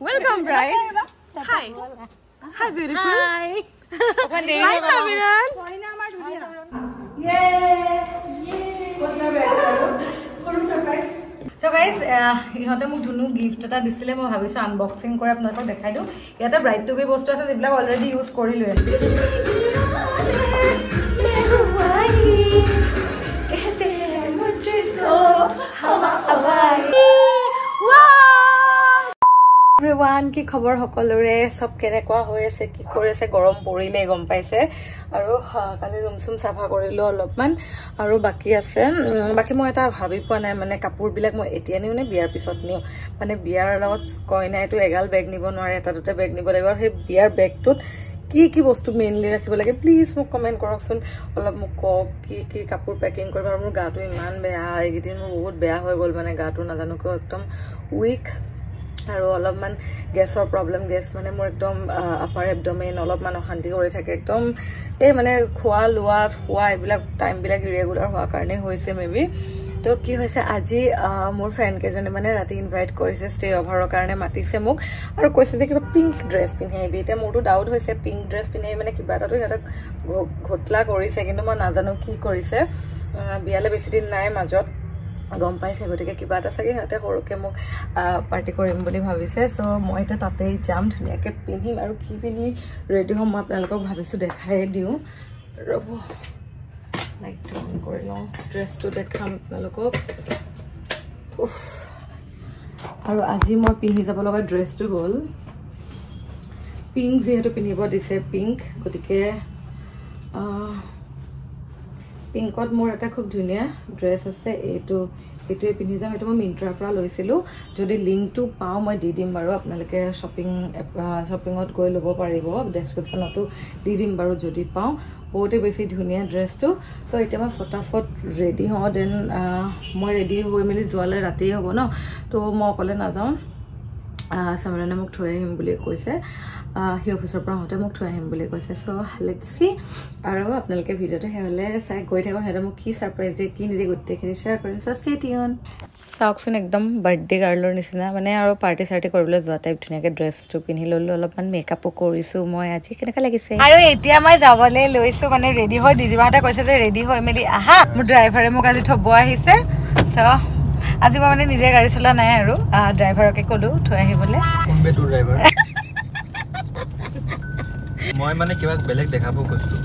Welcome, bride. Hi. Hi, beautiful. Hi. Hi, Samiran. So guys, ইহতে মোক ধুনু gift এটা দিছিলে মই ভাবিছো আনবক্সিং কৰি আপোনালোকক দেখাই দিও ইয়াতে ব্ৰাইট টু বি বস্তু আছে যেবিলাক অলৰেডি ইউজ কৰি লৈ আছে कहते हैं मुझको हवा हवाई everyone কি খবৰ সকলোৰে সব কেনেকুৱা হৈ আছে কি কৰি আছে গৰম পৰিলে গম পাইছে আৰু কালি ৰুম সুম সাফা কৰিলো অলপমান আৰু বাকি আছে বাকি মই এটা ভাবি পোৱা নাই মানে কাপোৰ বিলাক মই এতিয়া নিও নে বিয়াৰ পিছত নিও মানে বিয়াৰ লগত কইনাইটো এগাল বেগ নিব নোৱাৰে এটা দুটা বেগ নিব লাগিব আৰু সেই বিয়াৰ বেগটোত কি বস্তু মেইনলি ৰাখিব লাগে প্লিজ মোক কমেন্ট কৰকচোন অলপ মোক কক কি কাপোৰ পেকিং কৰিব আৰু মোৰ গাটো ইমান বেয়া এইদিন বহুত বেয়া হৈ গল মানে গাটো নাজানো কিয় একদম উইক আৰু অলপমান গ্যাসৰ প্ৰবলেম গ্যাস মানে মোৰ একদম আপাৰ এবডমেন অলপমান অশান্তি কৰি থাকে একদম এই মানে খোৱা লোৱা খোৱা এইবিলাক টাইম বিলাক ইৰেগুলাৰ হোৱাৰ কাৰণে হৈছে মেবি তো কি হৈছে আজি মোৰ ফ্ৰেন্ড কেজনে মানে ৰাতি ইনভাইট কৰিছে ষ্টে ওভাৰৰ কাৰণে মাতিছে মোক আৰু কৈছে যে কিবা পিংক ড্ৰেছ পিন্ধি আহিবি এতিয়া মোৰটো ডাউট হৈছে পিংক ড্ৰেছ পিন্ধি মানে কিবা এটাটো সিহঁতক ঘটলা কৰিছে কিন্তু মই নাজানো কি কৰিছে বিয়ালে বেছি দিন নাই মাজত গম পাইছে গতিকে কিবা এটা চাগে হাতে সৰুকে মোক পাৰ্টি কৰিম বুলি ভাবিছে সো মই এটা তাতেই যাম ধুনিয়াকে পিন্ধিম আৰু কি পিন্ধি ৰেডি হ'ম আপোনালোকক ভাবিছো দেখাই দিও ৰব লাইক অন কৰি লওঁ ড্ৰেছটো দেখাম আপোনালোকক আৰু আজি মই পিন্ধি যাব লগা ড্ৰেছটো হ'ল পিংক যেহেতু পিন্ধিব দিছে পিংক গতিকে পিংকত মোৰ এটা খুব ধুনিয়া ড্ৰেছ আছে এইটোৱে পিন্ধি যাম এটো মই মিন্ত্ৰাৰ পৰা লৈছিলো যদি লিংকটো পাও মই দি দিম বাৰু আপোনালোকে শপিংত গৈ লব পাৰিব ডেসক্ৰিপচনতো দি দিম বাৰু যদি পাও বহুতে বেছি ধুনিয়া ড্ৰেছটো সো এতিয়া মই ফটাফট ৰেডি হওঁ দেন মই ৰেডি হৈ মেলি যোৱালে ৰাতি হ'ব ন তো মই অকলে নাযাওঁ সামৰণে মোক থৈ আহিম বুলি কৈছে হি অফিসৰ পৰা হতে মোক থৈ আহিম বুলি কৈছে সো লেটস সি আৰু আপোনালোকে ভিডিওটো হেলে চাই গৈ থাকক হেৰে মোক কি সাৰপ্ৰাইজ দিয়ে কি নিদি গোটেইখিনি শেয়াৰ কৰিম সো ষ্টে টিউন চাওকচোন একদম বাৰ্থডে গাৰ্লৰ নিচিনা মানে আৰু পাৰ্টি সাৰ্টি কৰিবলৈ যোৱা টাইপ ধুনিয়াকে ড্ৰেছটো পিন্ধি ললো অলপমান মেকআপো কৰিছো মই আজি কেনেকা লাগিছে আৰু এতিয়া মই যাবলৈ লৈছো মানে ৰেডি হৈ দিদিমাটা কৈছে যে ৰেডি হৈ মেলি আহা মোৰ ড্ৰাইভাৰে মোক আজি থব আহিছে সো আজি মই মানে নিজে গাড়ী চলা নাই আৰু ড্ৰাইভাৰকে কলো থৈ আহিবলে কোনবে টু ড্ৰাইভাৰ মই মানে কিবা বেলেগ দেখাব কৈছো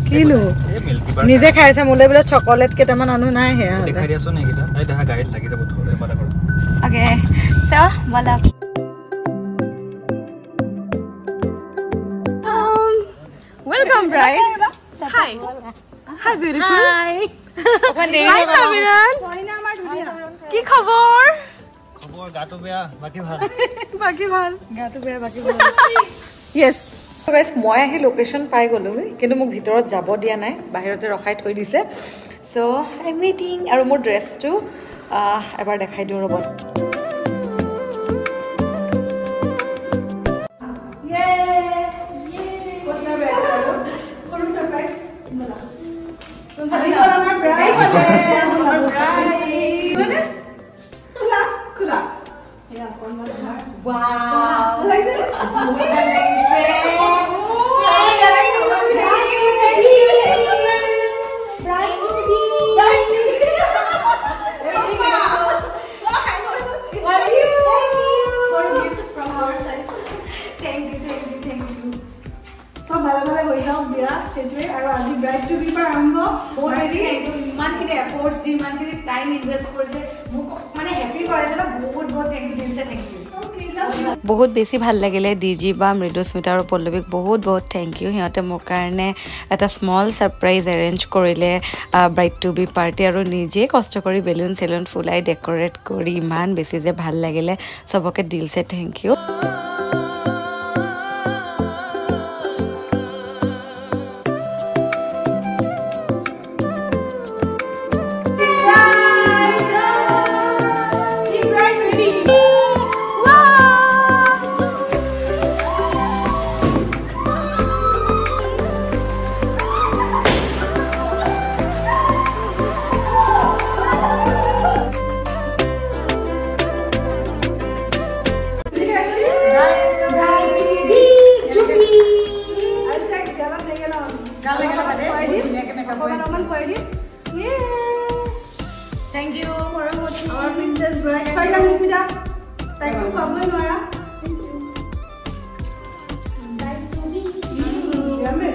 কিনো এই মিল্কি বাৰ নিজে খাইছে মোলে বলে চকলেট কেটামান আনো নাই হে দেখাই দিছো নাই কিটা এই দেখা গাইড লাগি যাব থোৰে পাতা কৰ ওকে সো বলা welcome bride hi hi beautiful hi hi সামিরান কইনা আমার ধুনিয়া কি খবর খবর গাটো বেয়া বাকি ভাল গাটো বেয়া বাকি ভাল ইয়েস So guys, মই আহি লোকেশন পাই গলো কিন্তু মোক ভিতৰত যাব দিয়া নাই বাহিৰতে ৰখাই থৈ দিছে সো আই এম ৱেটিং আৰু মোৰ ড্ৰেছটো এবাৰ দেখাই দিও ৰব Wow! Like that? बहुत बेसी ভাল লাগিলে ডিজি বা মৃদুস্মিতা আৰু পল্লৱীক বহুত থ্যাংক ইউ হিহঁতে মোৰ কাৰণে এটা স্মল সাৰপ্ৰাইজ এৰেঞ্জ কৰিলে ব্ৰাইড টু বি পাৰ্টি আৰু নিজে কষ্ট কৰি বেলুন সেলুন ফুলাই ডেকোৰেট কৰি ইমান বেছি যে ভাল লাগিলে সবকে দিল সে thank you Friday. Thank you for watching our princess bride. Kaila Mishmita. Thank you for coming, Nora. Nice to meet you. Yummy.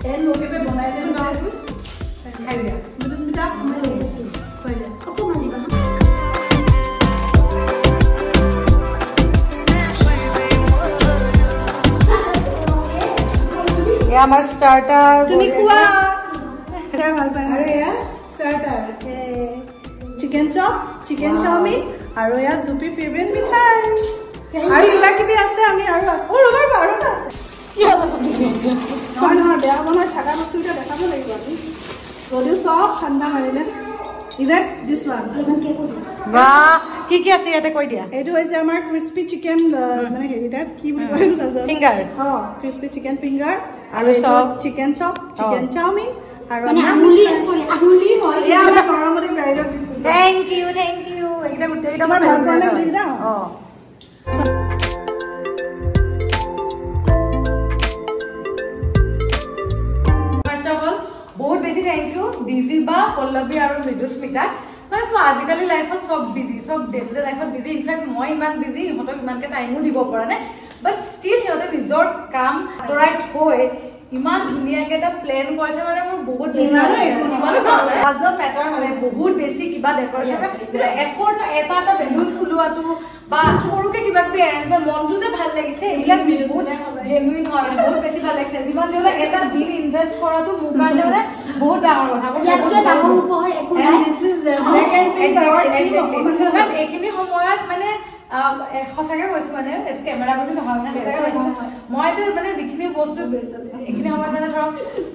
And look at the banana now. Kaila. Mishmita. Kaila. Ako maniba. Yeah, my starter. Tumi kuwa. Are ya starter? Chicken chop, chicken chowmein, aru ya Zupi favorite mithai. Aru kila kibi ase ami aru ase. Oh, robar baro ta ase. Ki hola bodi? Soy no beya bana thaka bostu ta dekhabo lagibo ami. Jodiu sob thanda marile. Even this one. Wow, ki ase yate koi dia? Etu hoise amar crispy chicken mane heri type ki boli koi na finger. Crispy chicken finger. Aru sob chicken chop, chicken chowmein. মানে আমুলি sorry আমুলি হয় ইয়া আমি গরমতে ব্রাইডক দিছো thank U এটা গুটেইটা মই ভাল পালে দিদা ফার্স্ট অফ অল বহুত বেশি থ্যাংক ইউ ডিজি বা পল্লবী আৰু মৃদুস্মিতা মানে সো আজিকালি লাইফত সব বিজি সব ডে টু ডে লাইফত বিজি ইনফ্যাক্ট মই ইমান বিজি হতক ইমানকে টাইমও দিব পৰা নাই বাট ষ্টিল হেতে নিজৰ কাম ৰাইট হয় ইমান ধুনিয়াকে এটা প্ল্যান কৰিছে মানে মোৰ বহুত ডাজ নট মেটাৰ মানে বহুত বেছি কিবা ডেকৰেশ্যন এফৰ্ট এটা বেলুন ফুলোৱাটো বা সৰুকে কিবা কিবি এৰেঞ্জমেণ্ট মনটো যে ভাল লাগিছে এইবিলাক বহুত জেনুইন হয় বহুত বেছি ভাল লাগিছে যিমান হ'লে এটা দিন ইনভেষ্ট কৰাটো মোৰ কাৰণে মানে বহুত ডাঙৰ কথা ইয়াতকে ডাঙৰ উপহাৰ একো নাই এইখিনি সময়ত মানে সঁচাকে কৈছো মানে কেমেৰা বুলি নহয় মানে সঁচাকে কৈছো মইতো মানে যিখিনি বস্তু এইখিনি সময়ত মানে ধৰক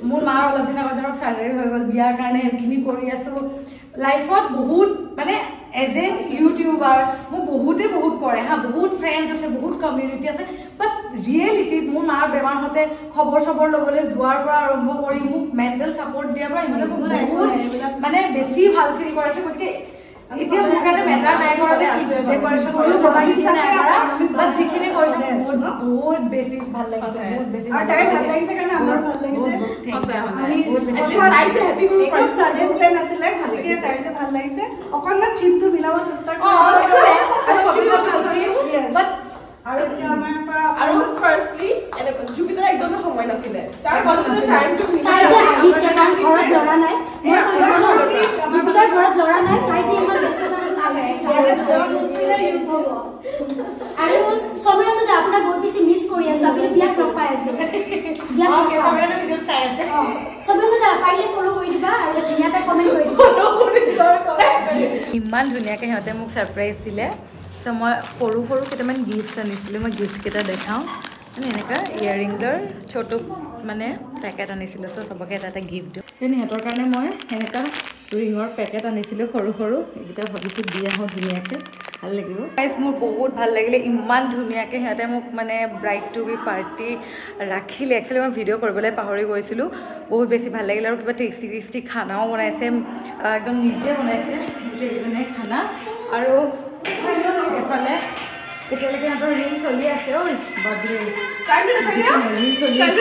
মোৰ মাৰ অলপ দিন আগত ধৰক চাৰ্জাৰী হৈ গ'ল বিয়াৰ কাৰণে এইখিনি কৰি আছো লাইফত বহুত মানে এজ এ ইউটিউবাৰ মোক বহুত কৰে হা বহুত ফ্ৰেণ্ডছ আছে বহুত কমিউনিটি আছে বাট ৰিয়েলিটিত মোৰ মাৰ বেমাৰ হতে খবৰ ল'বলৈ যোৱাৰ পৰা আৰম্ভ কৰি মোক মেণ্টেল ছাপৰ্ট দিয়াৰ পৰা ইহঁতে মোক বহুত মানে বেছি ভাল ফিল কৰাইছে গতিকে এতিয়া মোৰ কাৰণে মেটাৰ নাই কৰা যে ডেকৰেশ্যন কৰিব লাগিছে নাই কৰা বাট যিখিনি কৰিছে বহুত বেছি ভাল লাগিছে বহুত বেছি আৰু তাই ভাল লাগিছে কাৰণে আমাৰ ভাল লাগিছে আমি লাইফে happy group first sudden plane আছিলে ভালকে তাইছে ভাল লাগিছে অকনমান থিমটো মিলাব চেষ্টা কৰিম বাট আৰু এতিয়া আমাৰ পৰা আৰু ফাৰ্ষ্টলি জুপিটাৰ একদমে সময় নাছিলে তাৰ ফলতে টাইমটো মিলাই আহিছে কাৰণ ঘৰত লৰা নাই জুপিটাৰ ঘৰত লৰা নাই তাই যে ইমান ব্যস্ততা আৰু সমীৰতে আপোনাৰ বহুত বেছি মিছ কৰি আছো আপুনি বিয়াক লগ পাই আছো সমীৰতে ভিডিঅ চাই আছে সমীৰতে পাৰিলে ফলো কৰি দিবা আৰু ধুনীয়াকৈ কমেন্ট কৰি দিবা ইমান ধুনীয়াকে সিহঁতে মোক সাৰপ্ৰাইজ দিলে সো মই সৰু কেইটামান গিফ্ট আনিছিলোঁ মই গিফ্ট কেইটা দেখাওঁ মানে এনেকুৱা ইয়েৰিংছৰ ছোট মানে পেকেট আনিছিলোঁ সো সবকে এটা গিফ্ট দিওঁ সিহঁতৰ কাৰণে মই এনেকুৱা ৰিঙৰ পেকেট আনিছিলোঁ সৰু এইকেইটা ভাবিছোঁ দি আহোঁ ধুনীয়াকৈ ভাল লাগিব গাইজ মোৰ বহুত ভাল লাগিলে ইমান ধুনীয়াকৈ সিহঁতে মোক মানে ব্ৰাইড টু বি পাৰ্টি ৰাখিলে একচুৱেলি মই ভিডিঅ' কৰিবলৈ পাহৰি গৈছিলোঁ বহুত বেছি ভাল লাগিলে আৰু কিবা টেষ্টি খানাও বনাইছে একদম নিজে বনাইছে গোটেইকেইজনে খানা আৰু এফালে এতিয়ালৈকে সিহঁতৰ ৰিং চলি আছে ঐ বাবৰে ৰিং চলি আছে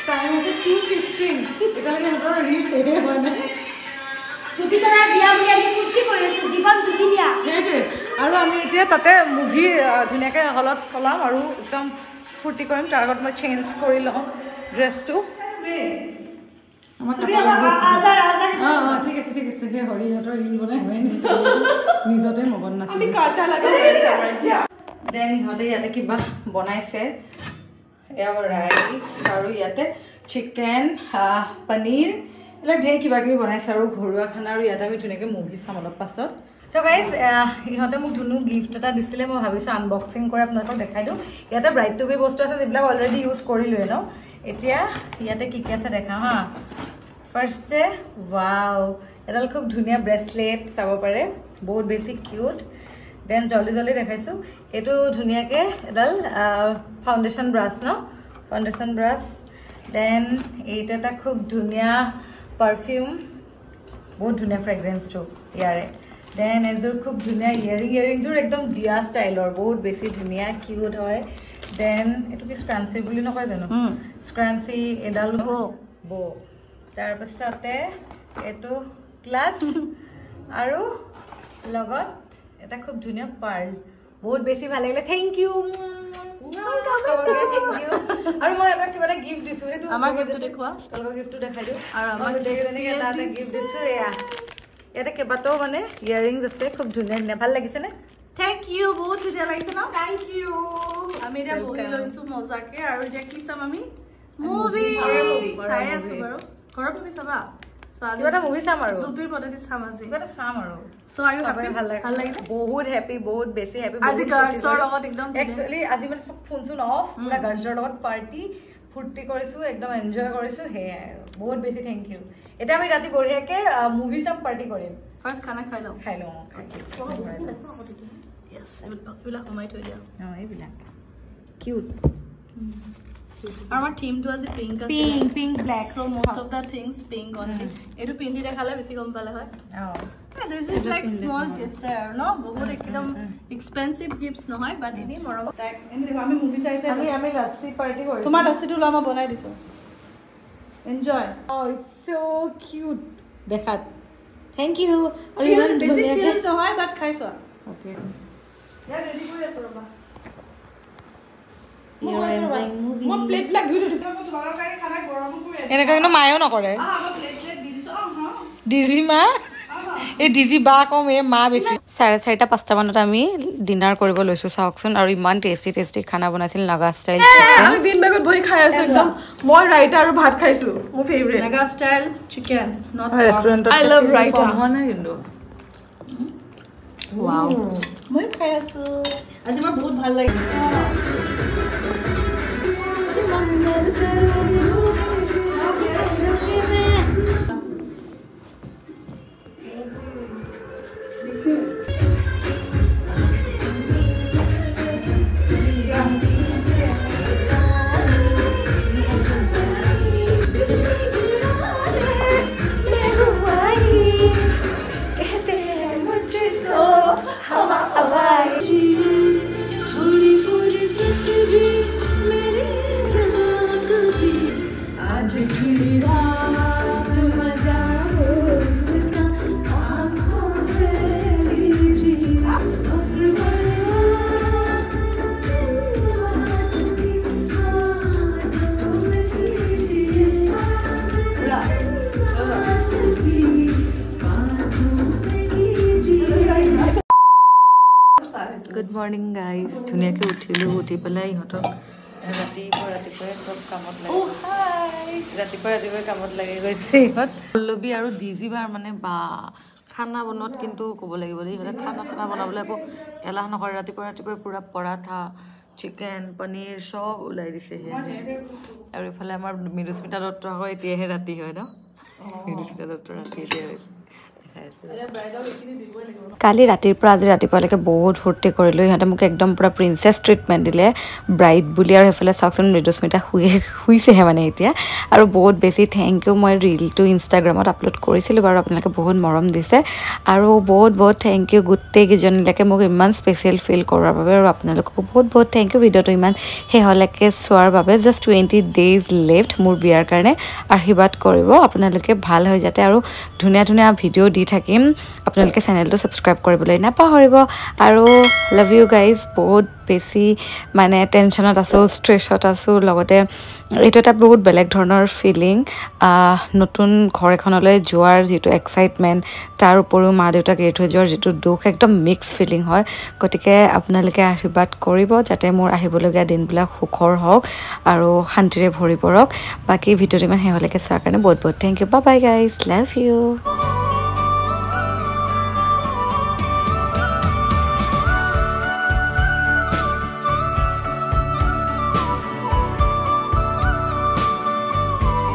টাইম হৈছে 2:15 এতিয়ালৈকে সিহঁতৰ ৰিং শেষে হোৱা নাই জুপিটাৰ বিয়া বুলি আমি ফূৰ্তি কৰি আছো জীৱন জুটিনিয়া সেইটোৱে আৰু আমি এতিয়া তাতে মুভি ধুনীয়াকৈ হলত চলাম আৰু একদম ফূৰ্তি কৰিম তাৰ আগত মই চেঞ্জ কৰি লওঁ ড্ৰেছটো ঠিক আছে সেই হৰিহঁতৰ ৰিল বনাই হয় নিজতে মগন নাছিলে দেন ইহঁতে ইয়াতে কিবা বনাইছে এয়া ৰাইচ আৰু ইয়াতে চিকেন পনীৰ এইবিলাক ঢেৰ কিবা কিবি বনাইছে আৰু ঘৰুৱা খানা আৰু ইয়াতে আমি ধুনীয়াকৈ মুভি চাম অলপ পাছত চ' গাইজ ইহঁতে মোক ধুনু গিফ্ট এটা দিছিলে মই ভাবিছোঁ আনবক্সিং কৰি আপোনালোকক দেখাই দিওঁ ইয়াতে ব্ৰাইড টু বি বস্তু আছে যিবিলাক অলৰেডি ইউজ কৰিলোৱে ন এতিয়া ইয়াতে কি আছে দেখাওঁ হা ফাৰ্ষ্টে ৱাও এডাল খুব ধুনীয়া ব্ৰেচলেট চাব পাৰে বহুত বেছি কিউট দেন জলদি দেখাইছোঁ এইটো ধুনীয়াকৈ এডাল ফাউণ্ডেশ্যন ব্ৰাছ ন ফাউণ্ডেশ্যন ব্ৰাছ দেন এইটো এটা খুব ধুনীয়া পাৰফিউম বহুত ধুনীয়া ফ্ৰেগ্ৰেন্সটো ইয়াৰে দেন এযোৰ খুব ধুনীয়া ইয়েৰিংযোৰ একদম দিয়া ষ্টাইলৰ বহুত বেছি ধুনীয়া কিউট হয় দেন এইটো কি স্ক্ৰাঞ্চি বুলি নকয় জানো স্ক্ৰাঞ্চি এডাল বো তাৰপিছতে এইটো ক্লাচ আৰু লগত এটা খুব ধুনীয়া পাৰ্ল বহুত বেছি ভাল লাগিলে থেংক ইউ আৰু মই এটা কিবা এটা গিফ্ট দিছো সেইটো আমাৰ গিফ্টটো দেখুৱা তোমালোকৰ গিফ্টটো দেখাই দিওঁ আৰু আমাক তেনেকৈ এটা এটা গিফ্ট দিছো এয়া ইয়াতে কেইবাটাও মানে ইয়াৰিংছ আছে খুব ধুনীয়া ধুনীয়া ভাল লাগিছেনে থ্যাংক ইউ বহুত ধুনীয়া লাগিছে ন থ্যাংক ইউ আমি এতিয়া বহি লৈছো মজাকে আৰু এতিয়া কি চাম আমি মুভি চাই আছো বাৰু ঘৰৰ মুভি চাবা কিবা এটা মুভি চাম আৰু জুপিৰ পদ্ধতি চাম আজি কিবা এটা চাম আৰু সো আৰু ভাল লাগিছে বহুত হেপী বহুত বেছি হেপী আজি গাৰ্লছৰ লগত একদম একচুৱেলি আজি মানে চব ফোন চোন অফ পুৰা গাৰ্লছৰ লগত পাৰ্টি ফূৰ্তি কৰিছো একদম এনজয় কৰিছো সেয়াই আৰু বহুত বেছি থেংক ইউ এতিয়া আমি ৰাতি বঢ়িয়াকে মুভি চাম পাৰ্টি কৰিম ফাৰ্ষ্ট খানা খাই লওঁ য়েছ এইবিলাক সোমাই থৈ দিয়া এইবিলাক কিউট আমাৰ থিমটো আজি পিংক আছে pink black so most of the things pink only এটো পিন্ধি দেখালে বেছি গম পালে হয় this is like small gesture no বহুত একদম এক্সপেন্সিভ গিফটস নহয় বাট এনি মৰম এনি দেখো আমি মুভি চাইছে আমি লাচ্ছি পাৰ্টি কৰিছো তোমাৰ লাচ্ছিটো লা মই বনাই দিছো এনজয় ইটস সো কিউট দেখাত থ্যাংক ইউ আৰু ইমান বেছি চিল নহয় বাট খাইছো ওকে ইয়া ৰেডি কৰি আছো ৰবা মই প্লেট বিলাক ধুই দিছো মই তোমালোকৰ কাৰণে খানা গৰম কৰি এনেকা কিন্তু মায়েও নকৰে মই প্লেট দি দিছো ডিজি মা এই ডিজি বা কম এই মা বেছি 4:30 5টা মানত আমি ডিনাৰ কৰিব লৈছো চাওকচোন আৰু ইমান টেষ্টি খানা বনাইছিল নাগা ষ্টাইল আমি বিন বেগত বহি খাই আছো একদম মই ৰাইতা আৰু ভাত খাইছো মোৰ favourite Naga style chicken not ৰেষ্টুৰেন্টত I love raita. হোৱা নাই কিন্তু ওয়াও মই খাই আছো আজি মোৰ বহুত ভাল লাগিছে গুড মৰ্নিং গাইজ ধুনীয়াকৈ উঠিলোঁ উঠি পেলাই ইহঁতক ৰাতিপুৱাই চব কামত লাগে ৰাতিপুৱাই কামত লাগি গৈছে ইহঁত পল্লৱী আৰু ডিজি বাৰ মানে বা খানা বনোৱাত কিন্তু ক'ব লাগিব দেই ইহঁতে খানা চানা বনাবলৈ আকৌ এলাহ নকৰে ৰাতিপুৱাই পূৰা পৰাঠা চিকেন পনীৰ চব ওলাই দিছে আৰু এইফালে আমাৰ মৃদুস্মিতা দত্ত আকৌ এতিয়াহে ৰাতি হয় ন মৃদুস্মিতা দত্ত ৰাতি এতিয়া হৈছে কালি ৰাতিৰ পৰা আজি ৰাতিপুৱালৈকে বহুত ফূৰ্তি কৰিলোঁ ইহঁতে মোক একদম পুৰা প্ৰিন্সেছ ট্ৰিটমেণ্ট দিলে ব্ৰাইড বুলি আৰু সেইফালে চাওকচোন মৃদুস্মিতা শুইছেহে মানে এতিয়া আৰু বহুত বেছি থেংক ইউ মই ৰিলটো ইনষ্টাগ্ৰামত আপলোড কৰিছিলোঁ বাৰু আপোনালোকে বহুত মৰম দিছে আৰু বহুত থেংক ইউ গোটেইকেইজনীলৈকে মোক ইমান স্পেচিয়েল ফিল কৰাৰ বাবে আৰু আপোনালোককো বহুত থেংক ইউ ভিডিঅ'টো ইমান শেহলৈকে চোৱাৰ বাবে জাষ্ট 20 days লেফ্ট মোৰ বিয়াৰ কাৰণে আশীৰ্বাদ কৰিব আপোনালোকে ভাল হৈ যাতে আৰু ধুনীয়া ভিডিঅ' দি থাকিম আপোনালোকে চেনেলটো ছাবস্ক্ৰাইব কৰিবলৈ নাপাহৰিব আৰু লাভ ইউ গাইজ বহুত বেছি মানে টেনশ্যনত আছোঁ ষ্ট্ৰেছত আছোঁ লগতে এইটো এটা বহুত বেলেগ ধৰণৰ ফিলিং নতুন ঘৰ এখনলৈ যোৱাৰ যিটো এক্সাইটমেণ্ট তাৰ উপৰিও মা দেউতাক এৰি থৈ যোৱাৰ যিটো দুখ একদম মিক্স ফিলিং হয় গতিকে আপোনালোকে আশীৰ্বাদ কৰিব যাতে মোৰ আহিবলগীয়া দিনবিলাক সুখৰ হওক আৰু শান্তিৰে ভৰি পৰক বাকী ভিডিঅ'টো ইমান শেহলৈকে চোৱাৰ কাৰণে বহুত thank you bye guys love U